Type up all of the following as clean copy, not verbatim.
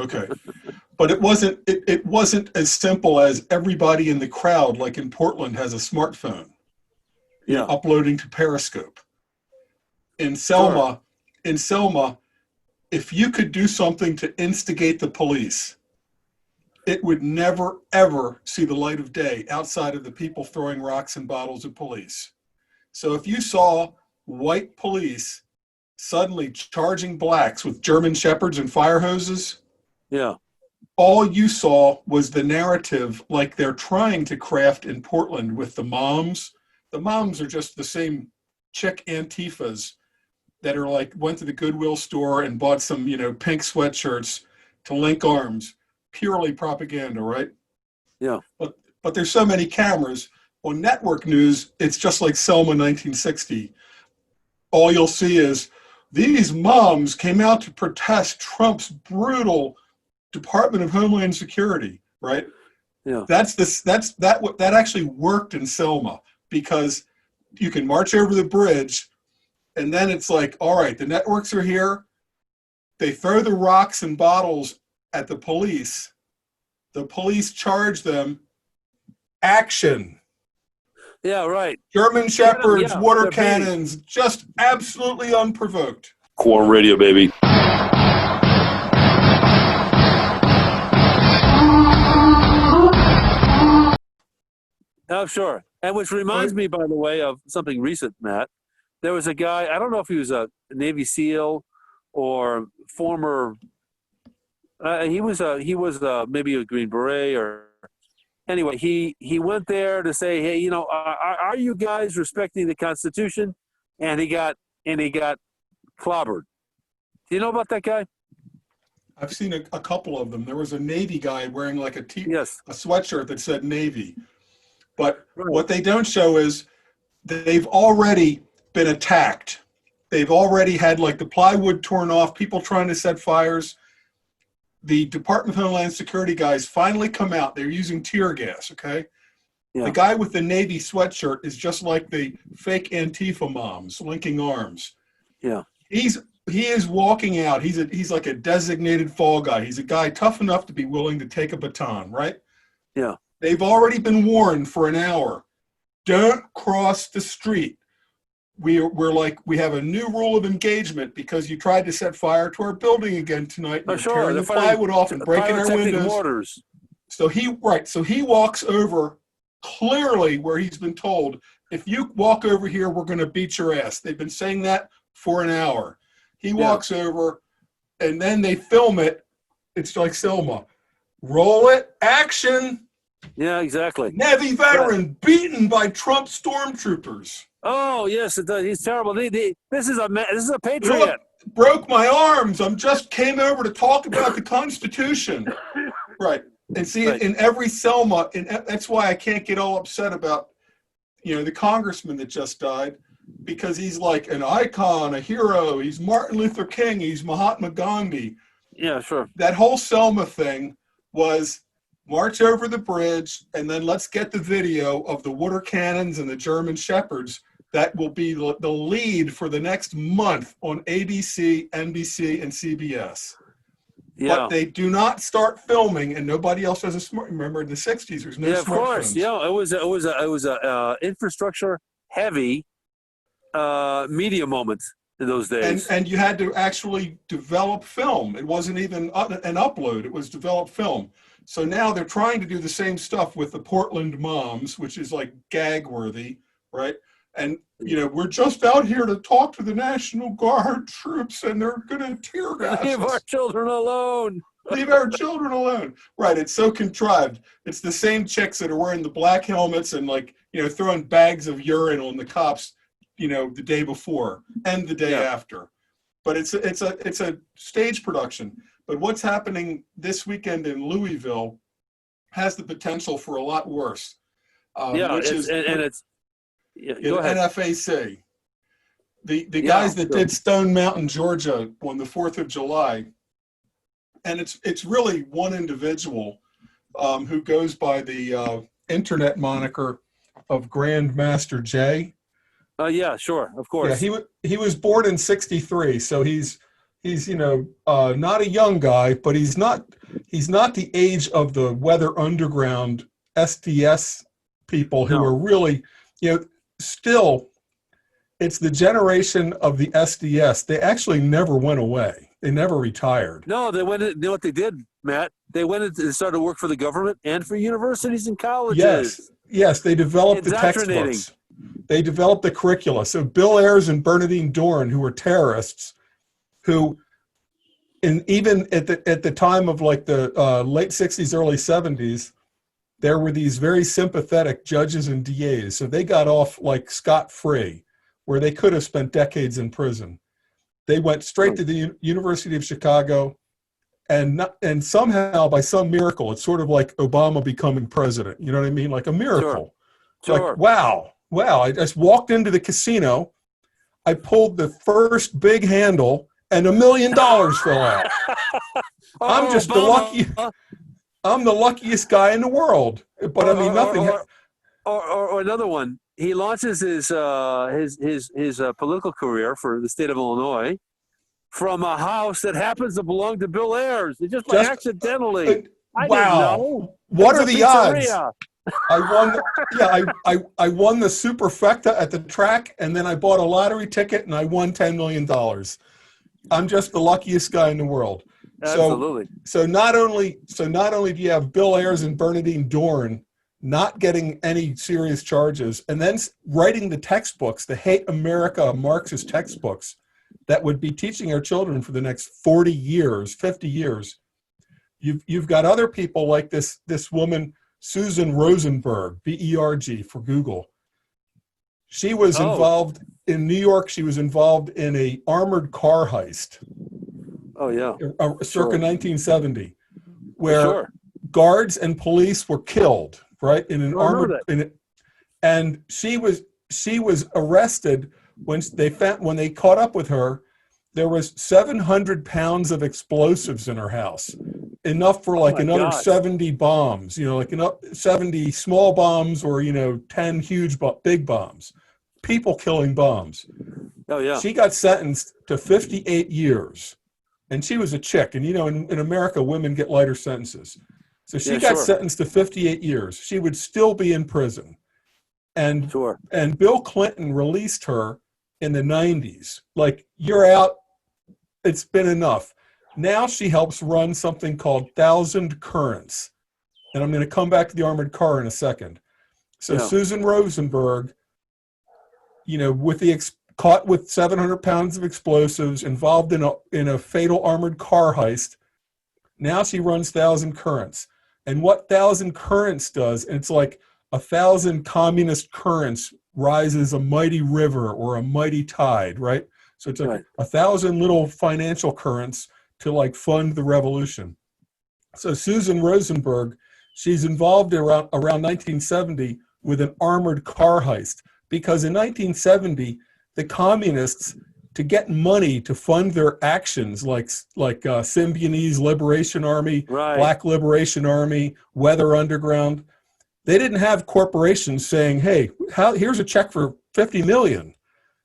Okay. But it wasn't as simple as everybody in the crowd, like in Portland, has a smartphone, uploading to Periscope. In Selma, if you could do something to instigate the police, it would never, ever see the light of day outside of the people throwing rocks and bottles at police. So if you saw white police suddenly charging blacks with German shepherds and fire hoses, all you saw was the narrative like they're trying to craft in Portland with the moms. The moms are just the same chick Antifas that are like, went to the Goodwill store and bought some, pink sweatshirts to link arms. Purely propaganda, right? Yeah. But there's so many cameras. On network news, it's just like Selma 1960. All you'll see is these moms came out to protest Trump's brutal Department of Homeland Security, right? Yeah. That actually worked in Selma, because you can march over the bridge and then it's like, all right, the networks are here. They throw the rocks and bottles at the police. The police charge them. Action. Yeah, right. German shepherds, water cannons, just absolutely unprovoked. Quorum radio, baby. Oh, sure. And which reminds me, by the way, of something recent, Matt. There was a guy, I don't know if he was a Navy SEAL or former, he was maybe a Green Beret, or anyway, he went there to say, hey, are you guys respecting the Constitution? And he got clobbered. Do you know about that guy? I've seen a couple of them. There was a Navy guy wearing like a sweatshirt that said Navy. But what they don't show is they've already been attacked. They've already had like the plywood torn off, people trying to set fires. The Department of Homeland Security guys finally come out. They're using tear gas, okay? Yeah. The guy with the Navy sweatshirt is just like the fake Antifa moms, linking arms. Yeah. He is walking out. He's like a designated fall guy. He's a guy tough enough to be willing to take a baton, right? Yeah. They've already been warned for an hour. Don't cross the street. We're like, we have a new rule of engagement because you tried to set fire to our building again tonight. And you're tearing the plywood off and breaking our windows. Mortars. So he walks over clearly where he's been told, if you walk over here, we're going to beat your ass. They've been saying that for an hour. He walks over, and then they film it. It's like Selma. Roll it. Action. Yeah, exactly. Navy veteran beaten by Trump stormtroopers. Oh yes, it does. He's terrible. This is a patriot. Look, broke my arms. Came over to talk about the Constitution. Right. And see, in every Selma, that's why I can't get all upset about, the congressman that just died, because he's like an icon, a hero. He's Martin Luther King. He's Mahatma Gandhi. Yeah, sure. That whole Selma thing was march over the bridge, and then let's get the video of the water cannons and the German shepherds. That will be the lead for the next month on ABC, NBC, and CBS. Yeah. But they do not start filming, and nobody else has a smart. Remember in the '60s, there's no smartphones. Of course. Yeah, it was a infrastructure heavy media moment in those days. And you had to actually develop film. It wasn't even an upload. It was developed film. So now they're trying to do the same stuff with the Portland moms, which is like gag worthy, right? And, we're just out here to talk to the National Guard troops, and they're going to tear gas us. Leave our children alone. Leave our children alone. Right. It's so contrived. It's the same chicks that are wearing the black helmets and throwing bags of urine on the cops, the day before and the day after. But it's a stage production. But what's happening this weekend in Louisville has the potential for a lot worse. Go ahead. NFAC. The guys that did Stone Mountain, Georgia on the 4th of July. And it's really one individual who goes by the internet moniker of Grandmaster Jay. Yeah, sure, of course. Yeah, he was born in '63, so he's he's not a young guy, but he's not the age of the Weather Underground SDS people who No. are really, still, it's the generation of the SDS. They actually never went away. They never retired. No, they went. You know what they did, Matt? They went and started to work for the government and for universities and Yes, colleges. yes, they developed the Indoctrinating. textbooks. They developed the curricula. So Bill Ayers and Bernadine Dohrn, who were terrorists, who, even at the time of like the late 60s, early 70s, there were these very sympathetic judges and DAs. So they got off like scot-free, where they could have spent decades in prison. They went straight to the University of Chicago, and somehow, by some miracle, it's sort of like Obama becoming president. You know what I mean? Like a miracle. Sure. Like, wow. I just walked into the casino. I pulled the first big handle, and $1 million fell out. I'm just I'm the luckiest guy in the world. But I mean, nothing. Or another one. He launches his political career for the state of Illinois from a house that happens to belong to Bill Ayers. It just accidentally. I didn't know. What are the odds? Pizzeria. I won the superfecta at the track, and then I bought a lottery ticket, and I won $10 million. I'm just the luckiest guy in the world. Absolutely. So not only do you have Bill Ayers and Bernadine Dohrn not getting any serious charges, and then writing the textbooks, the Hate America Marxist textbooks that would be teaching our children for the next 40 years, 50 years. You've got other people like this woman, Susan Rosenberg, BERG for Google. She was involved in New York. She was involved in a armored car heist. Oh yeah. Circa 1970, where guards and police were killed, right, in an armored. And she was arrested when they caught up with her. There was 700 pounds of explosives in her house, enough for like another 70 bombs. Like 70 small bombs or 10 huge big bombs, people killing bombs. Oh yeah. She got sentenced to 58 years. And she was a chick. And, in America, women get lighter sentences. So she got sentenced to 58 years. She would still be in prison. And Bill Clinton released her in the 90s. Like, you're out. It's been enough. Now she helps run something called 1,000 Currents. And I'm going to come back to the armored car in a second. So Susan Rosenberg, caught with 700 pounds of explosives, involved in a fatal armored car heist. Now she runs 1,000 Currents. And what 1,000 Currents does, it's like 1,000 communist currents rises a mighty river or a mighty tide, right? So it's like 1,000 little financial currents to like fund the revolution. So Susan Rosenberg, she's involved around 1970 with an armored car heist, because in 1970, the communists, to get money to fund their actions, like Symbionese Liberation Army, Black Liberation Army, Weather Underground, they didn't have corporations saying, "Hey, here's a check for $50 million."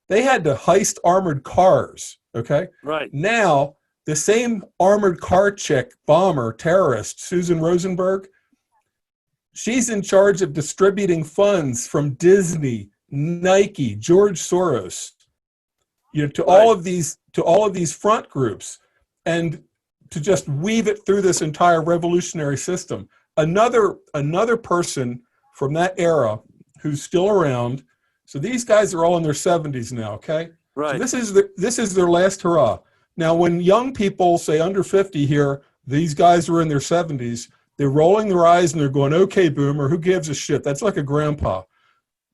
They had to heist armored cars. Okay. Right. Now, the same armored car chick, bomber, terrorist, Susan Rosenberg, she's in charge of distributing funds from Disney, Nike, George Soros, to all of these front groups, and to just weave it through this entire revolutionary system. Another person from that era who's still around. So these guys are all in their 70s now, okay? Right. So this is their last hurrah. Now, when young people say under 50 here, these guys are in their 70s, they're rolling their eyes and they're going, "Okay, boomer, who gives a shit? That's like a grandpa."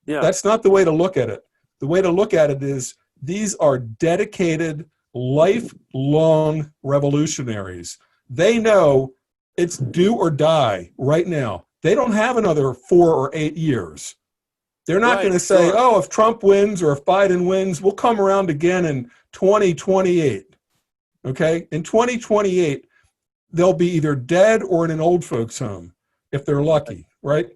Yeah. That's not the way to look at it. The way to look at it is these are dedicated, lifelong revolutionaries. They know it's do or die right now. They don't have another 4 or 8 years. They're not going to say, "Oh, if Trump wins or if Biden wins, we'll come around again in 2028. Okay? In 2028, they'll be either dead or in an old folks home, if they're lucky, right?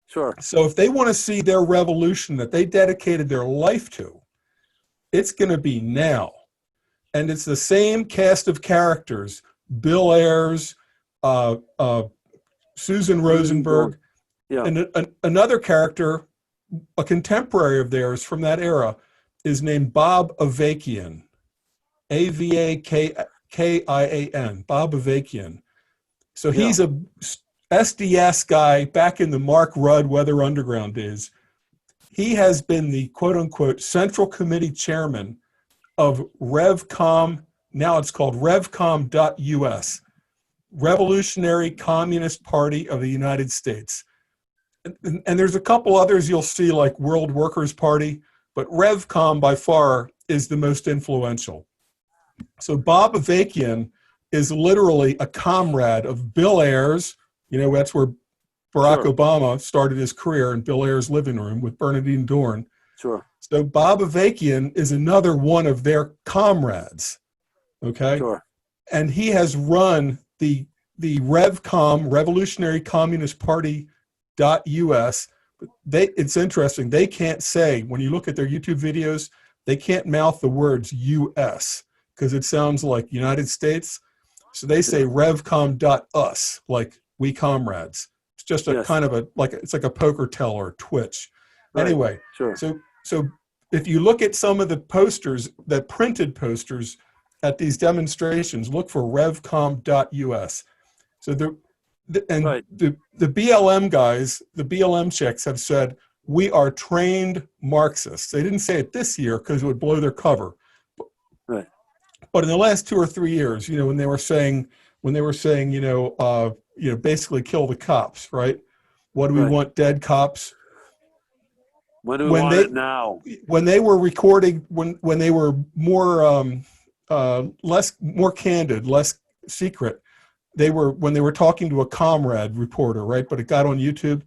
Sure. So if they want to see their revolution that they dedicated their life to, it's going to be now. and it's the same cast of characters: Bill Ayers, Susan Rosenberg, Yeah. and another character, a contemporary of theirs from that era, is named Bob Avakian, Avakian, Bob Avakian. So he's a SDS guy back in the Mark Rudd Weather Underground days. He has been the quote unquote Central Committee chairman of RevCom. Now it's called RevCom.us, Revolutionary Communist Party of the United States. And there's a couple others you'll see, like World Workers Party, but RevCom by far is the most influential. So Bob Avakian is literally a comrade of Bill Ayers. You know, that's where Barack Obama started his career, in Bill Ayers' living room with Bernadine Dorn. Sure. So Bob Avakian is another one of their comrades. Okay. Sure. And he has run the RevCom, Revolutionary Communist Party .us. It's interesting. They can't say, when you look at their YouTube videos, they can't mouth the words US because it sounds like United States. So they say revcom.us, like we comrades. It's just a kind of it's like a poker teller, Twitch. Right. Anyway, so if you look at some of the posters, the printed posters at these demonstrations, look for revcom.us. So the BLM guys, the BLM chicks have said, we are trained Marxists. They didn't say it this year because it would blow their cover. Right. But in the last 2 or 3 years, you know, when they were saying, basically kill the cops, right? What do we want? Dead cops. When do we want it now? When they were recording, when they were more candid, less secret, when they were talking to a comrade reporter, right? But it got on YouTube.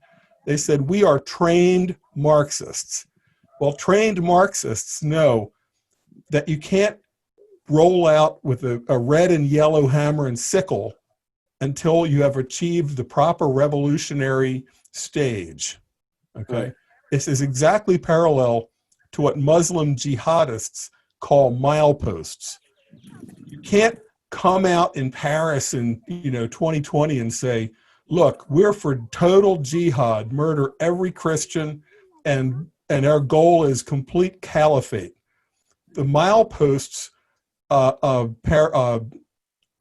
They said, we are trained Marxists. Well, trained Marxists know that you can't roll out with a red and yellow hammer and sickle until you have achieved the proper revolutionary stage. Okay. Right. This is exactly parallel to what Muslim jihadists call mileposts. You can't come out in Paris in 2020 and say, look, we're for total jihad, murder every Christian, and our goal is complete caliphate. The mileposts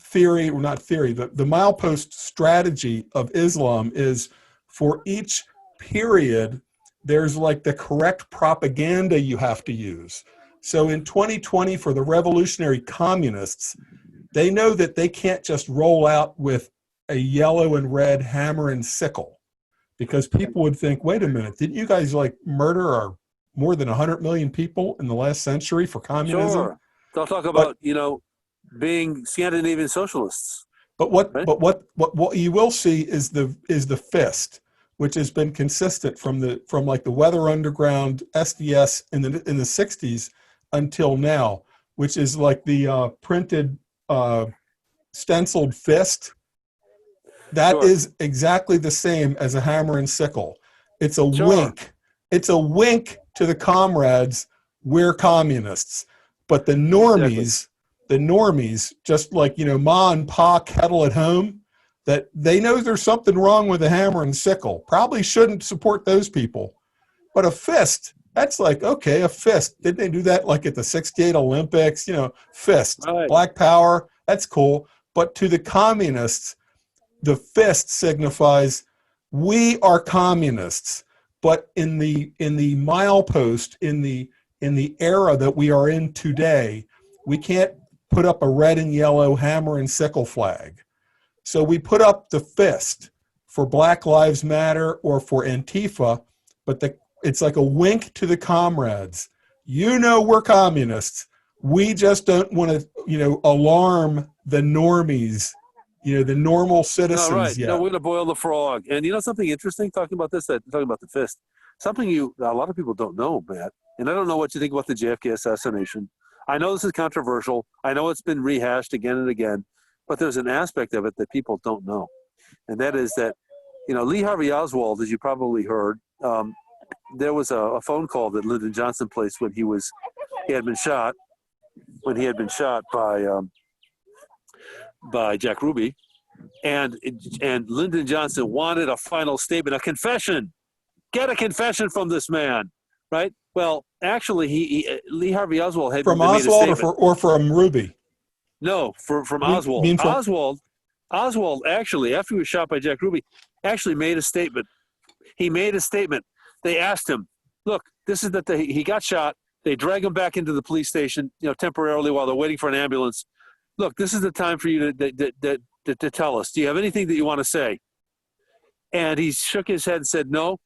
theory, or not theory, the milepost strategy of Islam is, for each period, there's like the correct propaganda you have to use. So in 2020, for the revolutionary communists, they know that they can't just roll out with a yellow and red hammer and sickle, because people would think, wait a minute, didn't you guys like murder more than 100 million people in the last century for communism? Sure. They'll talk about, being Scandinavian socialists. But what you will see is the fist, which has been consistent from like the Weather Underground SDS in the 60s until now, which is like the printed stenciled fist. That is exactly the same as a hammer and sickle. It's a wink. It's a wink to the comrades. We're communists. But the normies, just like, ma and pa kettle at home, that they know there's something wrong with a hammer and sickle. Probably shouldn't support those people. But a fist, that's like, okay, a fist. Didn't they do that like at the 68 Olympics? Fist, right. Black power, that's cool. But to the communists, the fist signifies we are communists. But in the milepost, in the era that we are in today, we can't put up a red and yellow hammer and sickle flag. So we put up the fist for Black Lives Matter or for Antifa, but it's like a wink to the comrades. We're communists. We just don't want to, alarm the normies, the normal citizens. No, right. Yet. We're going to boil the frog. And something interesting talking about the fist, something a lot of people don't know, Matt, and I don't know what you think about the JFK assassination. I know this is controversial. I know it's been rehashed again and again, but there's an aspect of it that people don't know. And that is that, Lee Harvey Oswald, as you probably heard, there was a phone call that Lyndon Johnson placed when he had been shot. when he had been shot by Jack Ruby, and Lyndon Johnson wanted a final statement, a confession. Get a confession from this man, right? Well, actually, Lee Harvey Oswald had From made a Oswald statement. or from Ruby? No, from You Oswald. mean from- Oswald actually, after he was shot by Jack Ruby, actually made a statement. He made a statement. They asked him, "Look, this is that he got shot. They drag him back into the police station, temporarily while they're waiting for an ambulance. Look, this is the time for you to tell us. Do you have anything that you want to say?" And he shook his head and said no,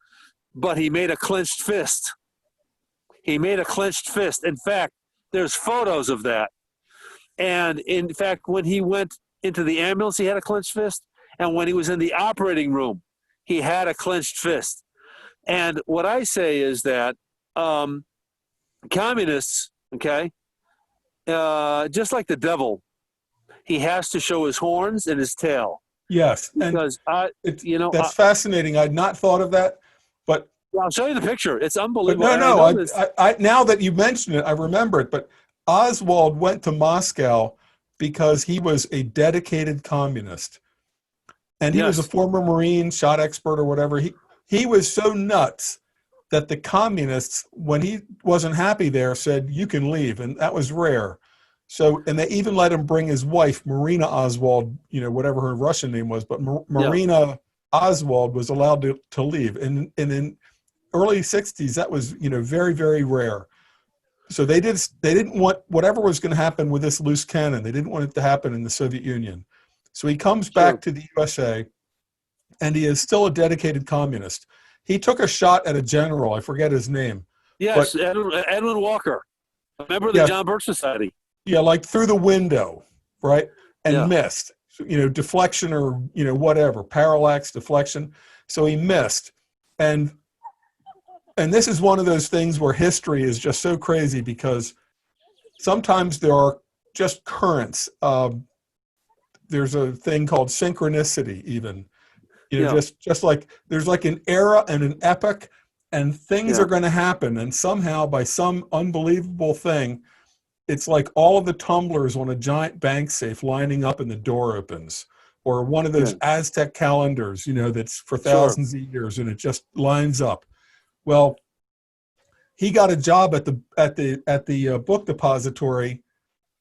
but he made a clenched fist. He made a clenched fist. In fact, there's photos of that. And in fact, when he went into the ambulance, he had a clenched fist. And when he was in the operating room, he had a clenched fist. And what I say is that communists, okay, just like the devil, he has to show his horns and his tail. Yes, Because that's fascinating. I'd not thought of that, but I'll show you the picture. It's but unbelievable. I now that you mention it, I remember it. But Oswald went to Moscow because he was a dedicated communist, and he was a former Marine, shot expert, or whatever. He was so nuts that the communists, when he wasn't happy there, said, "You can leave," and that was rare. So, and they even let him bring his wife, Marina Oswald, whatever her Russian name was, but Marina Oswald was allowed to leave. And in early 60s, that was, very, very rare. So they didn't want whatever was going to happen with this loose cannon. They didn't want it to happen in the Soviet Union. So he comes back to the USA, and he is still a dedicated communist. He took a shot at a general. I forget his name. Yes, Edwin Walker, a member of the John Birch Society. Yeah, like through the window, right? And missed, deflection or, whatever, parallax, deflection. So he missed. And this is one of those things where history is just so crazy because sometimes there are just currents. There's a thing called synchronicity even. Just like there's like an era and an epoch, and things are going to happen. And somehow by some unbelievable thing, it's like all of the tumblers on a giant bank safe lining up and the door opens, or one of those Aztec calendars, that's for thousands of years, and it just lines up. Well, he got a job at the book depository.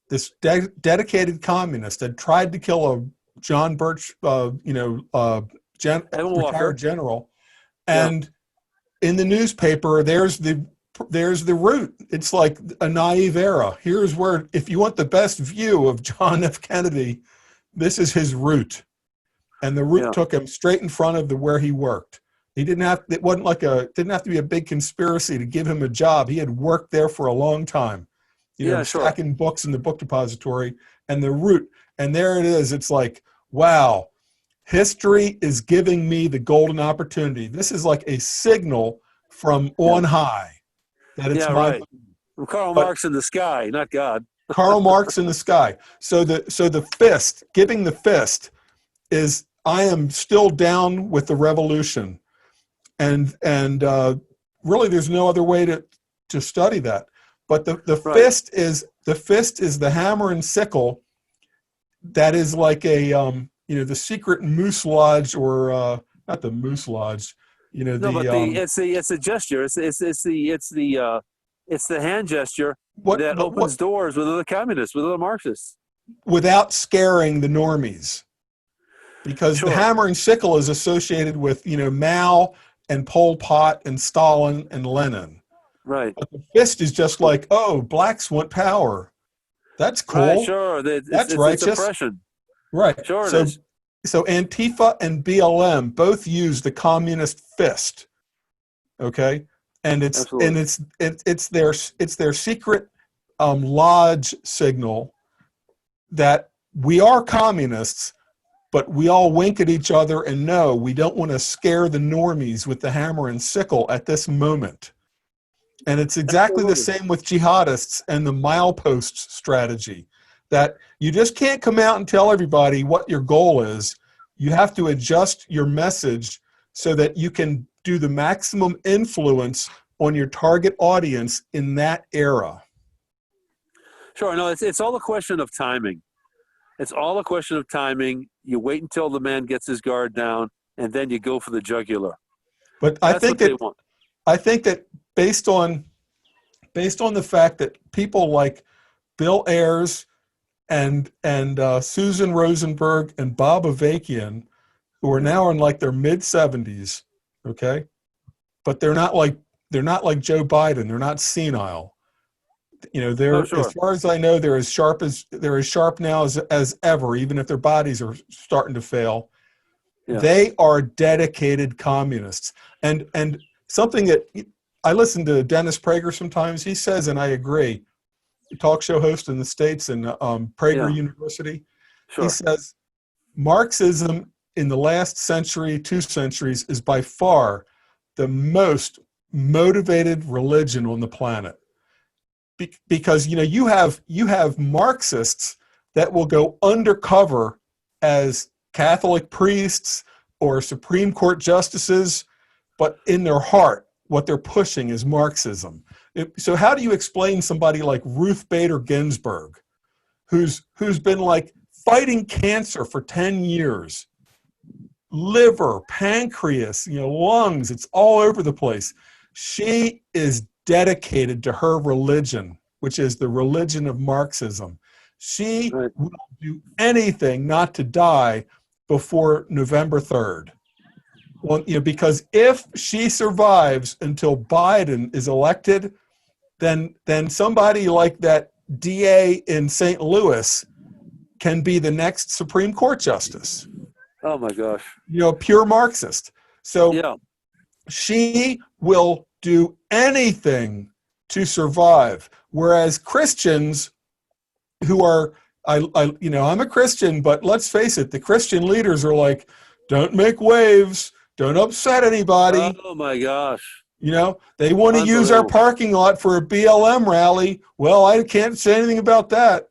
This dedicated communist had tried to kill a John Birch, retired general, and in the newspaper, there's the route. It's like a naive era. Here's where, if you want the best view of John F. Kennedy, this is his route. And the route took him straight in front of where he worked. It didn't have to be a big conspiracy to give him a job. He had worked there for a long time, stacking books in the book depository, and the route. And there it is. It's like, wow, history is giving me the golden opportunity. This is like a signal from on high. That it's From Karl Marx in the sky, not God. Karl Marx in the sky. So the fist, giving the fist, is I am still down with the revolution, and really there's no other way to study that. But the fist is the hammer and sickle. That is like a the secret moose lodge, or not the moose lodge. It's a gesture. It's the hand gesture that opens doors with other communists, with other Marxists, without scaring the normies. Because the hammer and sickle is associated with Mao and Pol Pot and Stalin and Lenin. Right. But the fist is just like, oh, blacks want power. That's cool. Right, sure. That's righteous. It's oppression. Right. Sure. So Antifa and BLM both use the communist fist. Okay, and it's their secret lodge signal that we are communists, but we all wink at each other and know we don't want to scare the normies with the hammer and sickle at this moment. And it's exactly the same with jihadists and the milepost strategy, that you just can't come out and tell everybody what your goal is. You have to adjust your message so that you can do the maximum influence on your target audience in that era. Sure. No, it's all a question of timing. It's all a question of timing. You wait until the man gets his guard down, and then you go for the jugular. But That's what they want. I think that based on the fact that people like Bill Ayers and Susan Rosenberg and Bob Avakian, who are now in like their mid-70s, okay, but they're not like Joe Biden. They're not senile. You know, they're, Oh, sure. as far as I know, they're as sharp now as ever, even if their bodies are starting to fail. Yeah. They are dedicated communists. And something that I listen to Dennis Prager sometimes, he says, and I agree, talk show host in the States and Prager University. Sure. He says, Marxism in the last century, 2 centuries, is by far the most motivated religion on the planet. Because, you know, you have Marxists that will go undercover as Catholic priests or Supreme Court justices, but in their heart, what they're pushing is Marxism. So how do you explain somebody like Ruth Bader Ginsburg, who's been like fighting cancer for 10 years, liver, pancreas, you know, lungs, it's all over the place. She is dedicated to her religion, which is the religion of Marxism. She will do anything not to die before November 3rd. Well, you know, because if she survives until Biden is elected, then somebody like that DA in St. Louis can be the next Supreme Court justice. Oh my gosh. You know, pure Marxist. So yeah. She will do anything to survive. Whereas Christians who are, I'm a Christian, but let's face it, the Christian leaders are like, don't make waves, don't upset anybody. Oh my gosh. You know, they want to use our parking lot for a BLM rally. Well, I can't say anything about that.